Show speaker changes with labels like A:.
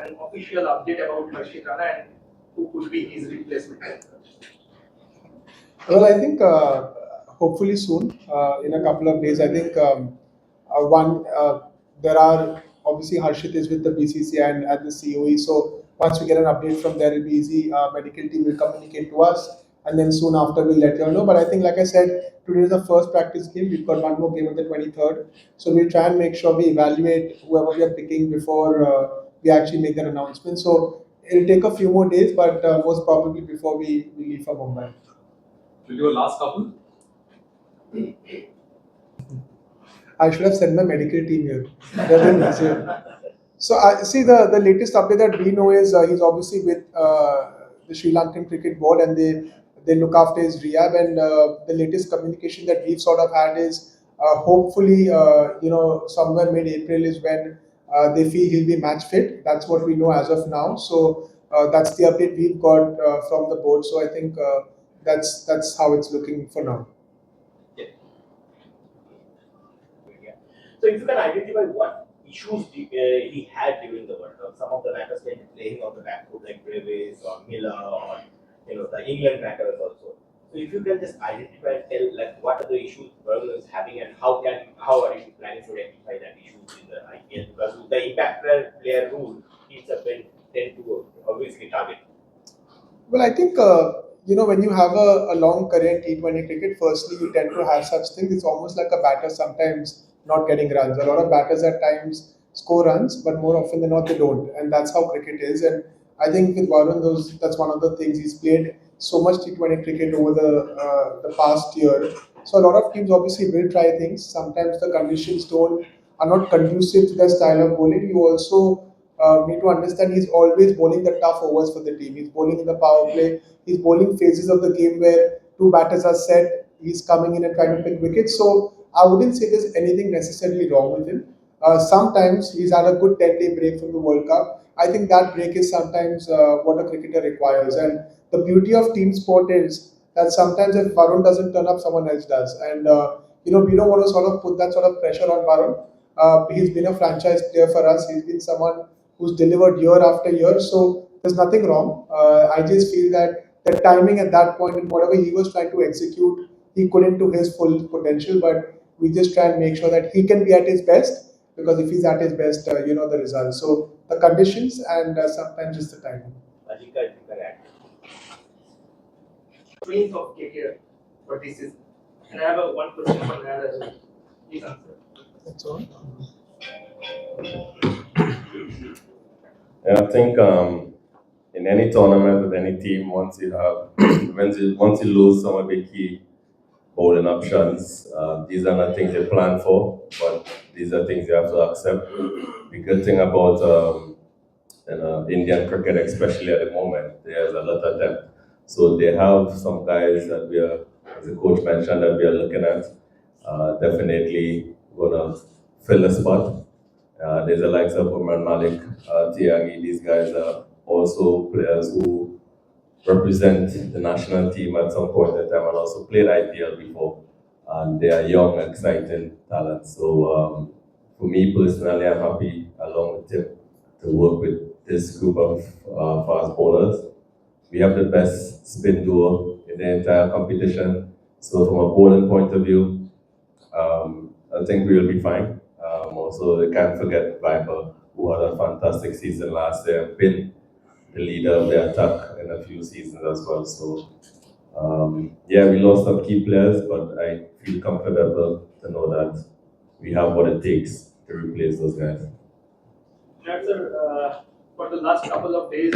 A: an official update about Harshit Rana and who could be his replacement?
B: Well, I think hopefully soon, in a couple of days. I think there are obviously Harshit is with the BCCI and at the COE. So once we get an update from there, it'll be easy. Medical team will communicate to us, and then soon after we'll let you all know. But I think, like I said, today is the first practice game. We've got one more game on the 23rd. So we'll try and make sure we evaluate whoever we are picking before we actually make that announcement. So it'll take a few more days, but most probably before we leave for Mumbai.
C: Will your last couple?
B: I should have sent my medical team here. They're been easier. So I see the latest update that we know is he's obviously with the Sri Lankan cricket board, and they look after his rehab. And the latest communication that we've sort of had is hopefully somewhere mid-April is when they feel he'll be match fit. That's what we know as of now. So that's the update we've got from the board. So I think that's how it's looking for now.
D: So if you can identify what issues he had during the World Cup, some of the batters can be playing on the back foot like Brevis or Miller or the England batters also. So if you can just identify and tell like what are the issues Varun is having and how are you planning to rectify that issues in the IPL, because with the impact player rule, teams have been tend to obviously target.
B: Well, I think when you have a long career in T20 cricket, firstly you tend to have such things. It's almost like a batter sometimes not getting runs. A lot of batters at times score runs, but more often than not they don't, and that's how cricket is. And I think with Varun, that's one of the things. He's played so much T20 cricket over the past year. So a lot of teams obviously will try things. Sometimes the conditions don't are not conducive to their style of bowling. You also need to understand he's always bowling the tough overs for the team. He's bowling in the power play. He's bowling phases of the game where two batters are set. He's coming in and trying to pick wickets. So I wouldn't say there's anything necessarily wrong with him. Sometimes he's had a good 10-day break from the World Cup. I think that break is sometimes what a cricketer requires. And the beauty of team sport is that sometimes if Varun doesn't turn up, someone else does. And we don't want to sort of put that sort of pressure on Varun. He's been a franchise player for us. He's been someone who's delivered year after year. So there's nothing wrong. I just feel that the timing at that point and whatever he was trying to execute, he couldn't to his full potential. But we just try and make sure that he can be at his best, because if he's at his best, the results. So the conditions and sometimes just the timing.
A: Strength of KKR for this season. And I have one question for Nayar as well. Please answer.
B: That's all.
E: Yeah, I think in any tournament with any team, once you lose some of the key bowling options, these are not things you plan for, but these are things you have to accept. The good thing about Indian cricket, especially at the moment, there's a lot of depth. So they have some guys that we are, as the coach mentioned, that we are looking at. Definitely gonna fill the spot. There's the likes of Umar Malik, Tiagi. These guys are also players who represent the national team at some point in time and also played IPL before. And they are young, exciting talents. So for me personally, I'm happy along with Tim to work with this group of fast bowlers. We have the best spin duo in the entire competition. So from a bowling point of view, I think we will be fine. Also, I can't forget Viper, who had a fantastic season last year and been the leader of the attack in a few seasons as well. So, we lost some key players, but I feel comfortable to know that we have what it takes to replace those guys.
A: Sir, for the last couple of days,